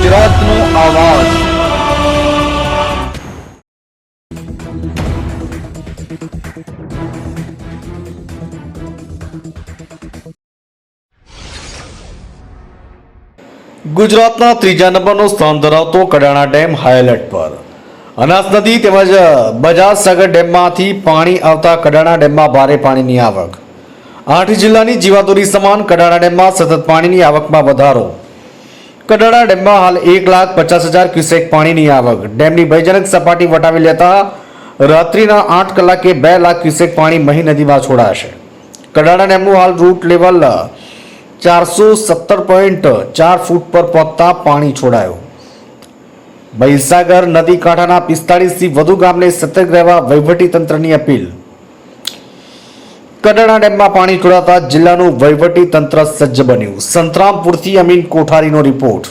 ગુજરાતનો આવાજ। ગુજરાતના ત્રીજા નંબરનો સ્થાન ધરાવતો કડાણા ડેમ હાઈ એલર્ટ પર। અનાસ નદી તેમજ બજાજ સાગર ડેમમાંથી પાણી આવતા કડાણા ડેમમાં ભારે પાણીની આવક। 8 જિલ્લાની જીવાદોરી સમાન કડાણા ડેમમાં સતત પાણીની આવકમાં વધારો। કડાણા ડેમમાં હાલ 1,50,000 ક્યુસેક પાણીની આવક। ડેમની ભયજનક સપાટી વટાવી લેતા રાત્રિના 8 કલાકે 2 લાખ ક્યુસેક પાણી મહી નદીમાં છોડાશે। કડાણા ડેમનું હાલ રૂટ લેવલ 417.4 ફૂટ પર પહોંચતા પાણી છોડાયું। મહીસાગર નદી કાંઠાના 45 થી વધુ ગામને સતર્ક રહેવા વહીવટી તંત્રની અપીલ। કડાણા ડેમમાં પાણી છોડાતા જિલ્લાનું વહીવટી તંત્ર સજ્જ બન્યું। સંતરામપુરથી અમીન કોઠારીનો રિપોર્ટ।